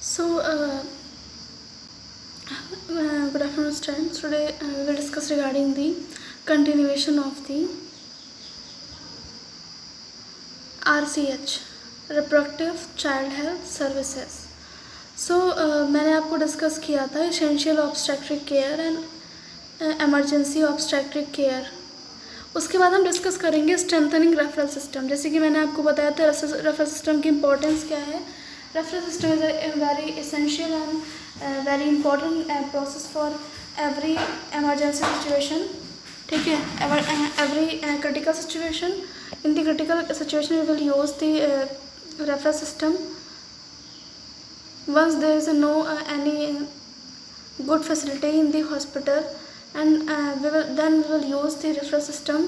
So, good afternoon, students. Today we will discuss regarding the continuation of the RCH, Reproductive Child Health Services. So, मैंने आपको discuss किया था essential obstetric care and emergency obstetric care. उसके बाद हम discuss करेंगे strengthening referral system. जैसे कि मैंने आपको बताया था रेफरल सिस्टम की इम्पोर्टेंस क्या है। Referral system is a very essential and very important process for every emergency situation. ठीक है, every critical situation. In the critical situation we will use the referral system once there is no any good facility in the hospital, and we will use the referral system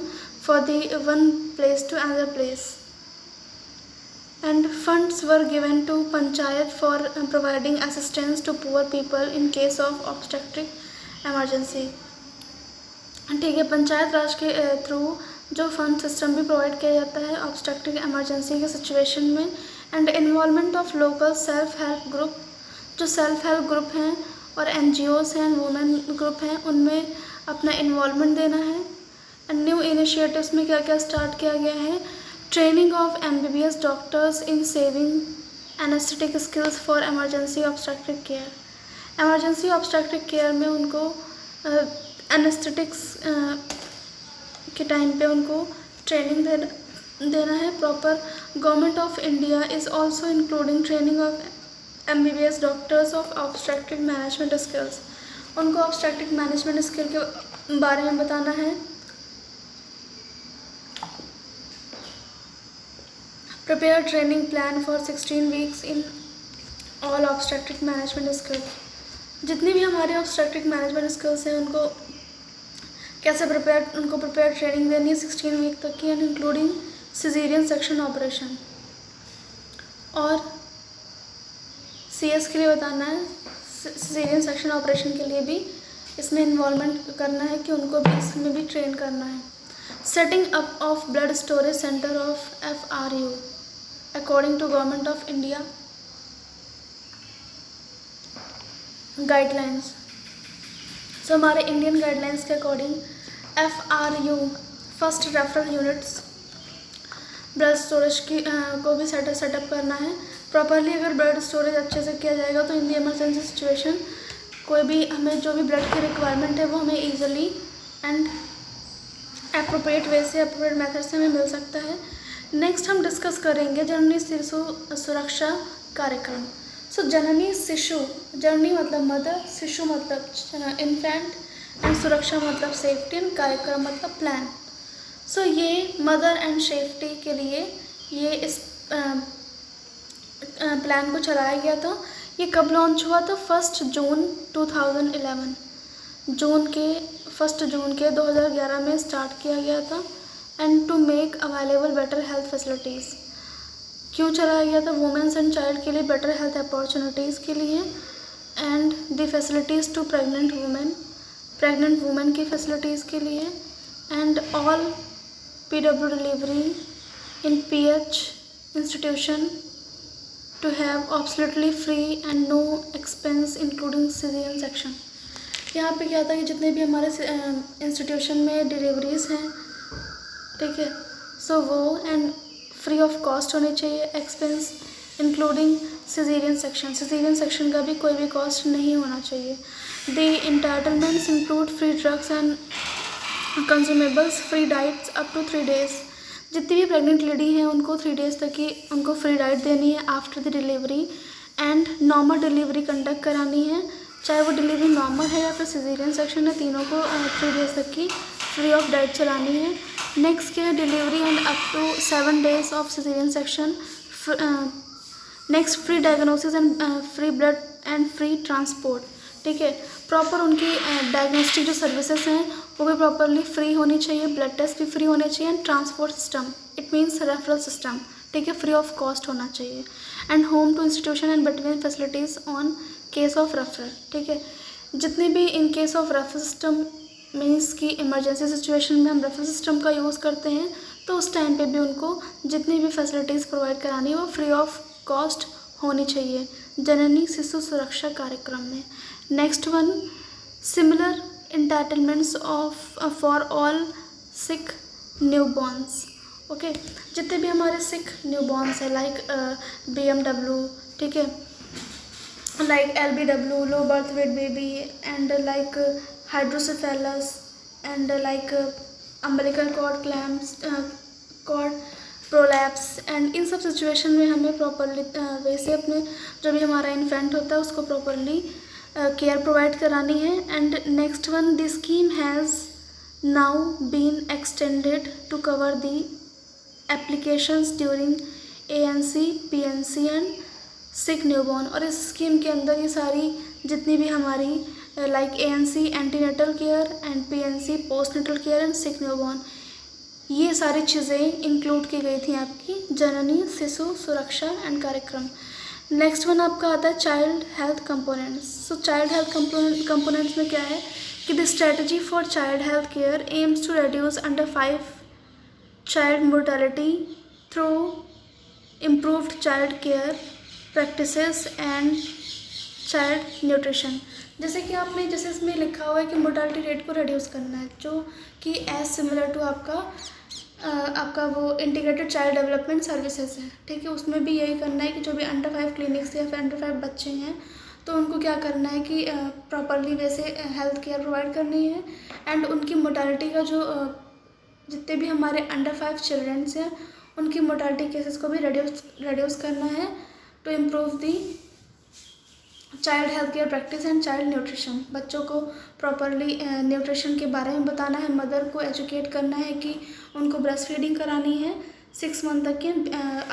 for the one place to another place. And funds were given to panchayat for providing assistance to poor people in case of obstetric emergency. ठीक है, पंचायत राज के through जो fund system भी provide किया जाता है obstetric emergency के situation में। And involvement of local self help group, जो सेल्फ हेल्प ग्रुप हैं और NGOs हैं, वुमेन ग्रुप हैं, उनमें अपना इन्वॉल्वमेंट देना है। एंड न्यू इनिशिएटिव्स में क्या क्या स्टार्ट किया गया है। Training of MBBS doctors in saving anaesthetic skills for emergency obstetric care. Emergency obstetric care में उनको एनेस्थेटिक्स के टाइम पे उनको ट्रेनिंग देना है proper. Government of India is also including training of MBBS doctors of obstetric management skills. उनको obstetric management skill के बारे में बताना है। Prepare training plan for 16 weeks in all obstetric management skills. जितनी भी हमारे ऑब्स्टेट्रिक मैनेजमेंट स्किल्स हैं उनको कैसे प्रिपेयर ट्रेनिंग देनी है 16 वीक तक की, and including caesarean section operation. और CS के लिए बताना है, सिजेरियन सेक्शन ऑपरेशन के लिए भी इसमें इन्वॉल्वमेंट करना है कि उनको भी इसमें भी ट्रेन करना है। Setting up of blood storage centre of FRU according to government of India guidelines. So हमारे इंडियन गाइडलाइंस के according FRU first referral units blood storage की को भी सेटअप करना है प्रॉपरली। अगर ब्लड स्टोरेज अच्छे से किया जाएगा तो इन दी इमरजेंसी सिचुएशन कोई भी हमें जो भी ब्लड की रिक्वायरमेंट है वो हमें ईजिली एंड अप्रोप्रिएट वे से, अप्रोप्रिएट मेथड से हमें मिल सकता है। नेक्स्ट हम डिस्कस करेंगे जननी शिशु सुरक्षा कार्यक्रम। सो जननी शिशु, जननी मतलब मदर, शिशु मतलब इन्फेंट, एंड सुरक्षा मतलब सेफ्टी, एंड कार्यक्रम मतलब प्लान। सो ये मदर एंड सेफ्टी के लिए ये इस प्लान को चलाया गया था। ये कब लॉन्च हुआ था? 1 जून 2011, फर्स्ट जून के 2011 में स्टार्ट किया गया था। And to make available better health facilities. क्यों चलाया गया था? वुमेन्स एंड चाइल्ड के लिए बेटर हेल्थ अपॉर्चुनिटीज़ के लिए, and the facilities to pregnant women की फैसिलिटीज़ के लिए, and all PW delivery in PH institution to have absolutely free and no expense including cesarean section। यहाँ पे क्या था कि जितने भी हमारे इंस्टीट्यूशन में डिलीवरीज हैं, ठीक है, सो वो एंड फ्री ऑफ कॉस्ट होनी चाहिए, एक्सपेंस इंक्लूडिंग सिजेरियन सेक्शन का भी कोई भी कॉस्ट नहीं होना चाहिए। The entitlements include free drugs and consumables, free diets up to 3 days। जितनी भी प्रेग्नेंट लेडी हैं उनको 3 days तक की उनको फ्री डाइट देनी है after the delivery, and normal delivery conduct करानी है, चाहे वो डिलीवरी नॉर्मल है या फिर सिजेरियन सेक्शन है, तीनों को 3 days तक की फ्री ऑफ डाइट चलानी है। नेक्स्ट क्या है? Delivery and up to 7 days of caesarean section. Next free diagnosis and free blood and free transport. ठीक है, प्रॉपर उनकी डायग्नोस्टिक जो सर्विसेज हैं वो भी प्रॉपरली फ्री होनी चाहिए, ब्लड टेस्ट भी फ्री होने चाहिए, and transport system it means referral system, ठीक है, फ्री ऑफ कॉस्ट होना चाहिए। And home to institution and between facilities on case of referral. ठीक है, जितनी भी in case of referral system means कि इमरजेंसी सिचुएशन में हम रेफरल सिस्टम का यूज़ करते हैं, तो उस टाइम पे भी उनको जितनी भी फैसिलिटीज़ प्रोवाइड करानी है वो फ्री ऑफ कॉस्ट होनी चाहिए। जननी शिशु सुरक्षा कार्यक्रम में। Next one, similar entitlements of for all sick newborns. Okay, जितने भी हमारे सिक न्यूबॉर्न्स है लाइक BMW, ठीक है, like LBW, low birth weight baby, and like hydrocephalus, and like umbilical cord clamps, cord prolapse, and इन सब situation में हमें प्रॉपरली वैसे अपने जो भी हमारा इन्फेंट होता है उसको प्रॉपरली केयर प्रोवाइड करानी है। And next one, the scheme has now been extended to cover the applications during ANC, PNC and sick newborn. और इस स्कीम के अंदर ये सारी जितनी भी हमारी like ANC antenatal care and PNC postnatal care and sick newborn, ये सारी चीज़ें इंक्लूड की गई थी आपकी जननी शिशु सुरक्षा एंड कार्यक्रम। नेक्स्ट वन आपका आता है child health components. So child health components में क्या है कि the strategy for child health care aims to reduce under 5 child mortality through improved child care practices and child nutrition. जैसे कि आपने जैसे इसमें लिखा हुआ है कि मोर्टेलिटी रेट को रिड्यूस करना है, जो कि एज सिमिलर टू आपका वो इंटीग्रेटेड चाइल्ड डेवलपमेंट सर्विसेज है, ठीक है। उसमें भी यही करना है कि जो भी अंडर 5 क्लिनिक्स या फिर अंडर 5 बच्चे हैं तो उनको क्या करना है कि प्रॉपरली वैसे हेल्थ केयर प्रोवाइड करनी है, एंड उनकी मोर्टेलिटी का जो जितने भी हमारे अंडर 5 चिल्ड्रंस हैं उनकी मोर्टेलिटी केसेस को भी रिड्यूस करना है to improve the child health care practice and child nutrition. बच्चों को प्रॉपरली न्यूट्रिशन के बारे में बताना है, मदर को एजुकेट करना है कि उनको ब्रेस्ट फीडिंग करानी है 6 मंथ तक के,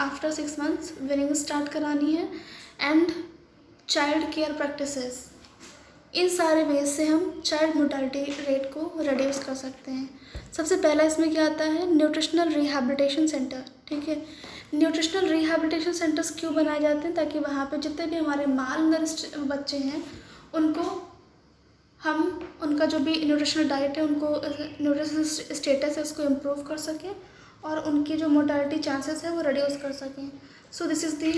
आफ्टर 6 मंथ्स वीनिंग स्टार्ट करानी है, एंड चाइल्ड केयर प्रैक्टिसेस। इन सारे वेज से हम चाइल्ड मोर्टेलिटी रेट को रिड्यूस कर सकते हैं। सबसे पहला इसमें क्या आता है, न्यूट्रिशनल रिहैबिलिटेशन सेंटर, ठीक है। न्यूट्रिशनल रिहैबिलिटेशन सेंटर्स क्यों बनाए जाते हैं, ताकि वहाँ पे जितने भी हमारे मालनरिश्ड बच्चे हैं उनको हम उनका जो भी न्यूट्रिशनल डाइट है, उनको न्यूट्रिशनल स्टेटस है उसको इम्प्रूव कर सकें और उनकी जो मोर्टेलिटी चांसेस है वो रिड्यूस कर सकें। सो दिस इज़ दी,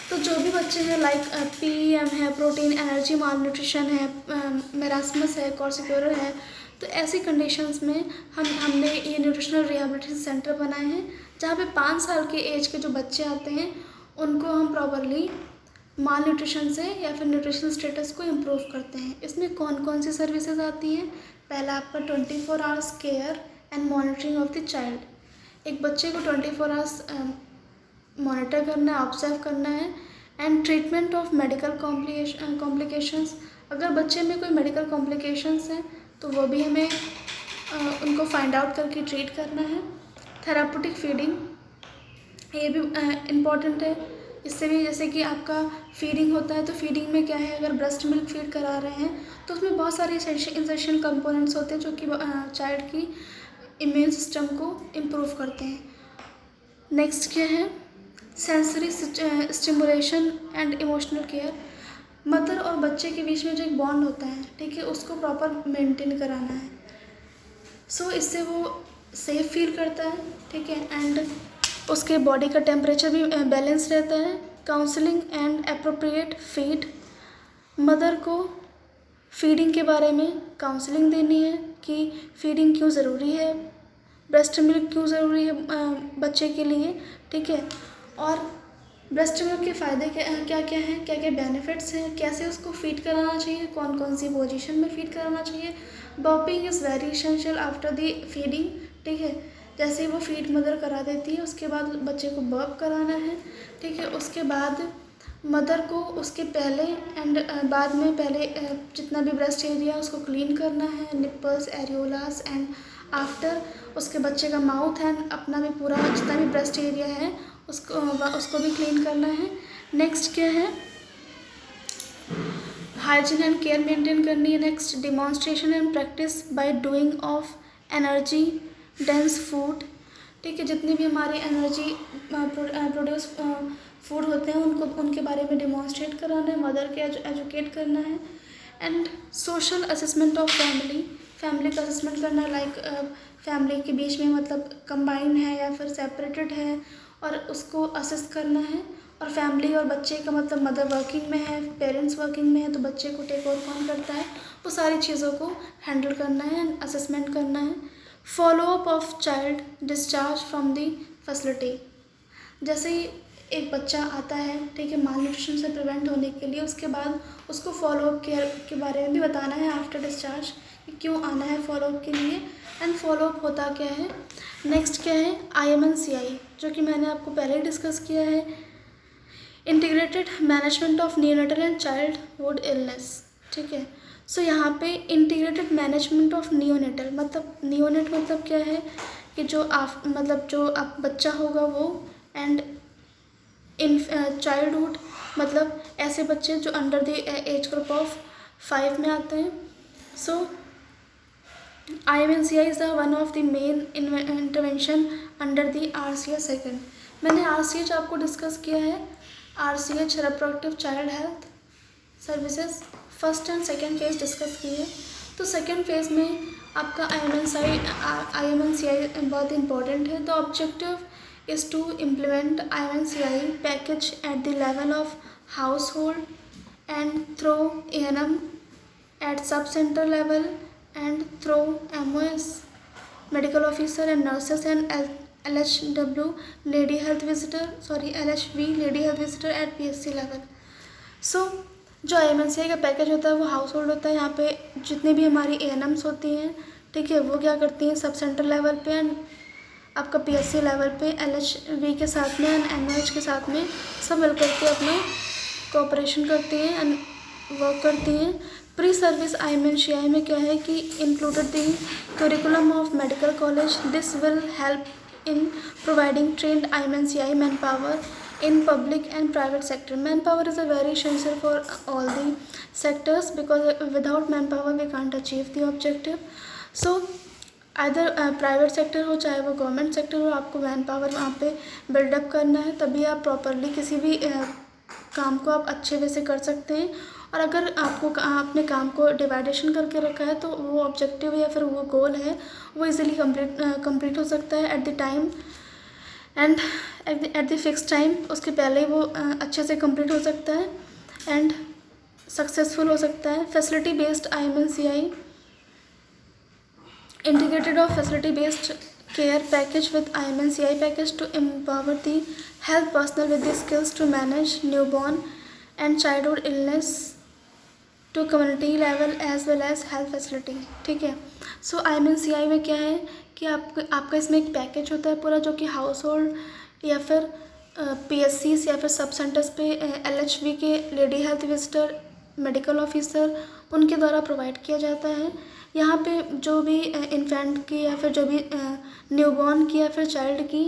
तो जो भी बच्चे हैं लाइक PEM है, प्रोटीन एनर्जी माल न्यूट्रिशन है, मेरास्मस है, क्वार्सिक्योरल है, तो ऐसी कंडीशंस में हमने ये न्यूट्रिशनल रिहैबिलिटेशन सेंटर बनाए हैं जहाँ पे 5 साल के एज के जो बच्चे आते हैं उनको हम प्रॉपरली माल न्यूट्रिशन से या फिर न्यूट्रिशनल स्टेटस को इम्प्रूव करते हैं। इसमें कौन कौन सी सर्विसेज आती हैं, पहला आपका 24 hours care and monitoring of the child. एक बच्चे को 24 आवर्स मॉनिटर करना है, ऑब्जर्व करना है, and treatment of medical complications. अगर बच्चे में कोई मेडिकल कॉम्प्लिकेशंस हैं तो वो भी हमें उनको फाइंड आउट करके ट्रीट करना है। थेराप्यूटिक फीडिंग, ये भी इम्पॉर्टेंट है। इससे भी जैसे कि आपका फीडिंग होता है तो फीडिंग में क्या है, अगर ब्रेस्ट मिल्क फीड करा रहे हैं तो उसमें बहुत सारे इंसेंशियल कंपोनेंट्स होते हैं जो कि चाइल्ड की इम्यून सिस्टम को इम्प्रूव करते हैं। नेक्स्ट क्या है, sensory stimulation and emotional care. Mother और बच्चे के बीच में जो एक बॉन्ड होता है, ठीक है, उसको प्रॉपर मेंटेन कराना है। सो इससे वो सेफ फील करता है, ठीक है, एंड उसके बॉडी का टेम्परेचर भी बैलेंस रहता है। Counselling and appropriate feed, mother को फीडिंग के बारे में काउंसलिंग देनी है कि फीडिंग क्यों ज़रूरी है, ब्रेस्ट मिल्क क्यों ज़रूरी है बच्चे के लिए, ठीक है, और ब्रेस्ट मिल्क के फ़ायदे क्या क्या हैं, क्या क्या बेनिफिट्स हैं, कैसे उसको फीड कराना चाहिए, कौन कौन सी पोजीशन में फीड कराना चाहिए। Burping is very essential after the feeding, ठीक है, जैसे ही वो फीड मदर करा देती है उसके बाद बच्चे को बर्प कराना है, ठीक है। उसके बाद मदर को उसके पहले एंड बाद में पहले जितना भी ब्रेस्ट एरिया है उसको क्लीन करना है, निप्पल्स, एरियोलास, एंड आफ्टर उसके बच्चे का माउथ एंड अपना भी पूरा जितना भी ब्रेस्ट एरिया है उसको भी क्लीन करना है। नेक्स्ट क्या है, हाइजीन एंड केयर मेंटेन करनी है। Next, demonstration and practice by doing of energy dense food, ठीक है, जितनी भी हमारी एनर्जी प्रोड्यूस फूड होते हैं उनके बारे में डिमॉन्स्ट्रेट कराना है, मदर के एजुकेट करना है। And social assessment of family का असेसमेंट करना है, लाइक फैमिली के बीच में मतलब कंबाइन है या फिर सेपरेटेड है, और उसको असेस करना है और फैमिली और बच्चे का मतलब मदर वर्किंग में है, पेरेंट्स वर्किंग में है, तो बच्चे को टेक ओवर कौन करता है, वो सारी चीज़ों को हैंडल करना है एंड असेसमेंट करना है। Follow up of child discharge from the facility, जैसे ही एक बच्चा आता है, ठीक है, माल न्यूट्रिशन से प्रिवेंट होने के लिए, उसके बाद उसको फॉलोअप केयर के बारे में भी बताना है आफ्टर डिस्चार्ज, कि क्यों आना है फॉलोअप के लिए एंड फॉलोअप होता क्या है। नेक्स्ट क्या है, IMNCI, जो कि मैंने आपको पहले ही डिस्कस किया है, integrated management of neonatal and childhood illness, ठीक है। सो यहाँ पे इंटीग्रेटेड मैनेजमेंट ऑफ नियोनेटल, मतलब नियोनेट मतलब क्या है कि जो आप बच्चा होगा वो, एंड इन चाइल्डहुड मतलब ऐसे बच्चे जो under the age group of 5 में आते हैं। सो IMNCI is the one of the main intervention under the RCH second. मैंने RCH आपको डिस्कस किया है, RCH reproductive child health services first and second phase discuss किए। तो सेकेंड फेज़ में आपका IMNCI बहुत इंपॉर्टेंट है। The objective is to implement IMNCI package at the level of household and through ANM at sub centre level and through MOS, medical officer and nurses and LHW lady health visitor, LHV lady health visitor at PSC level. So जो IMNCI का package होता है वो house hold होता है। यहाँ पे जितनी भी हमारी ANMs होती हैं, ठीक है, वो क्या करती हैं, सब सेंटर लेवल पे एंड आपका PSC लेवल पे LHV के साथ में एंड MOH के साथ में सब मिलकर के अपना कोऑपरेशन करती हैं एंड वर्क करती हैं। प्री सर्विस IMNCI में क्या है कि included the curriculum of medical college, this will help in providing trend IMNCI man power in public and private sector. Manpower is a very essential for all the sectors because without manpower we can't achieve the objective. So either private sector हो चाहे वो government sector हो, आपको man power वहाँ पे buildup करना है, तभी आप प्रॉपरली किसी भी काम को आप अच्छे वे से कर सकते हैं। और अगर आपको अपने काम को डिवाइडेशन करके रखा है तो वो ऑब्जेक्टिव या फिर वो गोल है वो इजीली कंप्लीट हो सकता है at the time and at the fix time, उसके पहले वो अच्छे से कंप्लीट हो सकता है एंड सक्सेसफुल हो सकता है। Facility based IMNCI integrated of facility based care package with IMNCI package to empower the health personnel with the skills to manage newborn and childhood illness to community level as well as health facility, ठीक है। सो IMNCI में क्या है कि आपका इसमें एक package होता है पूरा, जो कि हाउस होल्ड या फिर PSCs या फिर सब सेंटर्स पे LHV के lady health visitor medical officer उनके द्वारा प्रोवाइड किया जाता है। यहाँ पे जो भी इन्फेंट की या फिर जो भी न्यूबॉर्न की या फिर चाइल्ड की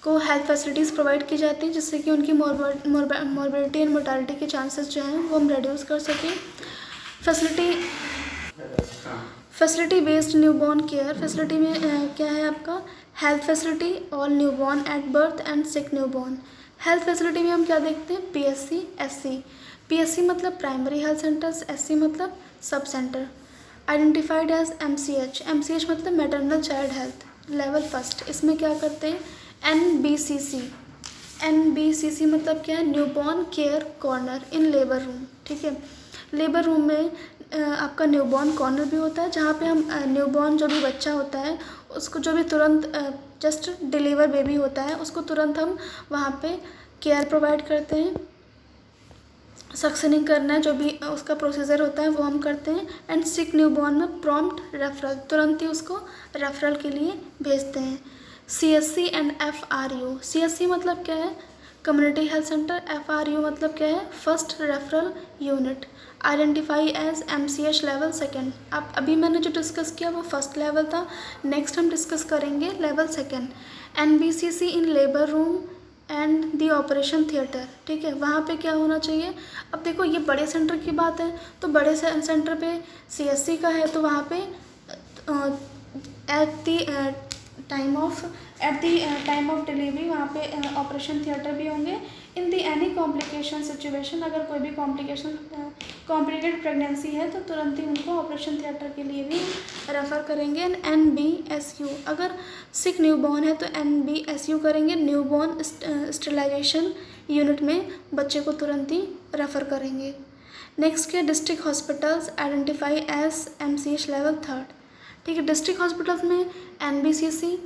को हेल्थ फैसिलिटीज़ प्रोवाइड की जाती हैं, जिससे कि उनकी मॉर्बिडिटी एंड मोर्टालिटी के चांसेस जो हैं वो हम रिड्यूस कर सकें। Facility based newborn care facility में क्या है आपका health facility all newborn at birth and sick newborn. Health facility में हम क्या देखते हैं, PSC SC। PSC मतलब प्राइमरी हेल्थ सेंटर्स, SC मतलब sub centre. Identified as MCH, MCH मतलब maternal child health level first. इसमें क्या करते हैं NBCC, NBCC मतलब क्या है, न्यूबॉर्न केयर कॉर्नर इन लेबर रूम, ठीक है। लेबर रूम में आपका न्यूबॉर्न कॉर्नर भी होता है, जहाँ पे हम न्यूबॉर्न जो भी बच्चा होता है उसको जो भी तुरंत जस्ट डिलीवर बेबी होता है उसको तुरंत हम वहाँ पे केयर प्रोवाइड करते हैं। सक्शनिंग करना है जो भी उसका प्रोसीजर होता है वो हम करते हैं। एंड सिक न्यूबॉर्न में प्रॉम्प्ट रेफरल, तुरंत ही उसको रेफरल के लिए भेजते हैं। CSC एंड FRU, CSC मतलब क्या है, कम्युनिटी हेल्थ सेंटर, FRU मतलब क्या है, first referral unit. Identify as MCH level second. अब अभी मैंने जो डिस्कस किया वो फर्स्ट लेवल था, नेक्स्ट हम डिस्कस करेंगे level second. NBCC in labour room and the operation theatre, ठीक है। वहाँ पे क्या होना चाहिए, अब देखो ये बड़े सेंटर की बात है तो बड़े सेंटर पे CSC का है तो वहाँ पे at the time of delivery वहाँ पे ऑपरेशन थिएटर भी होंगे। इन दी एनी कॉम्प्लिकेशन सिचुएशन, अगर कोई भी कॉम्प्लिकेटेड प्रेगनेंसी है तो तुरंत ही उनको ऑपरेशन थिएटर के लिए भी रेफ़र करेंगे। एंड NBSU, अगर सिक न्यूबॉर्न है तो NBSU करेंगे, न्यूबॉर्न स्टेरिलाइजेशन यूनिट में बच्चे को तुरंत ही रेफ़र करेंगे। नेक्स्ट क्या, district hospitals identify as MCH level 3, ठीक है। डिस्ट्रिक्ट हॉस्पिटल्स में NBCC,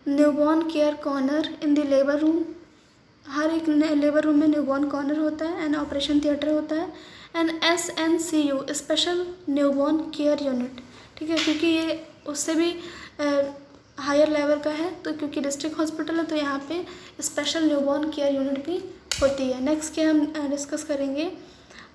newborn care corner in the labour room, हर एक लेबर रूम में न्यूबॉर्न कॉर्नर होता है एंड ऑपरेशन थिएटर होता है। And SNCU, special newborn care unit, ठीक है, क्योंकि ये उससे भी हायर लेवल का है, तो क्योंकि डिस्ट्रिक्ट हॉस्पिटल है तो यहाँ पे स्पेशल न्यूबॉर्न केयर यूनिट भी होती है। नेक्स्ट क्या हम डिस्कस करेंगे,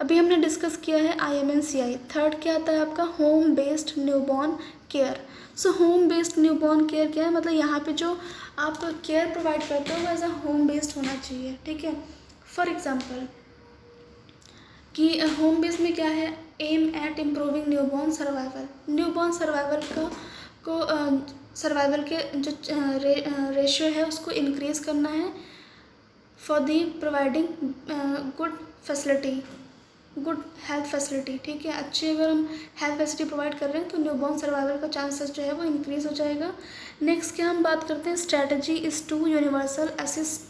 अभी हमने डिस्कस किया है IMNCI। थर्ड क्या आता है आपका, home based newborn care. So home based newborn care क्या है, मतलब यहाँ पे जो आप केयर प्रोवाइड करते हो वो एज अ होम बेस्ड होना चाहिए, ठीक है। फॉर एग्जांपल कि होम बेस्ड में क्या है, aim at improving newborn survival, newborn survival के जो रेशियो है उसको इंक्रीज़ करना है for the providing good health facility, ठीक है। अच्छी अगर हम हेल्थ फैसिलिटी प्रोवाइड कर रहे हैं तो न्यूबॉर्न सर्वाइवल का चांसेस जो है वो इंक्रीज़ हो जाएगा। नेक्स्ट क्या हम बात करते हैं, strategy is to universal access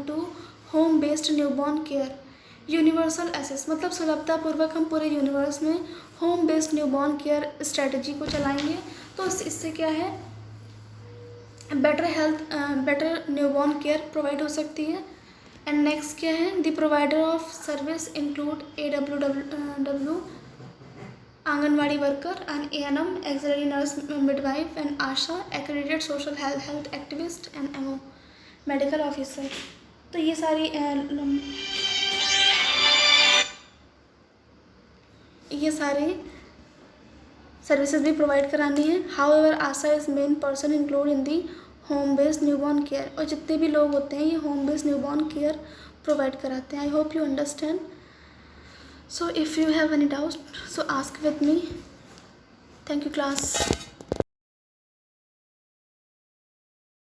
to home based newborn care. Universal access मतलब सुलभतापूर्वक हम पूरे यूनिवर्स में home based newborn care strategy को चलाएंगे, तो इससे क्या है, बेटर न्यूबॉर्न केयर प्रोवाइड हो सकती है। एंड नेक्स्ट क्या है, the provider of service include AWW anganwadi worker and ANM axillary nurse midwife and Asha accredited social health activist and MO medical officer. तो ये सारे सर्विसेज भी प्रोवाइड करानी है। However Asha is main person include in the home based newborn care, और जितने भी लोग होते हैं ये home based newborn care provide कराते हैं। I hope you understand. So if you have any doubt so ask with me. Thank you class.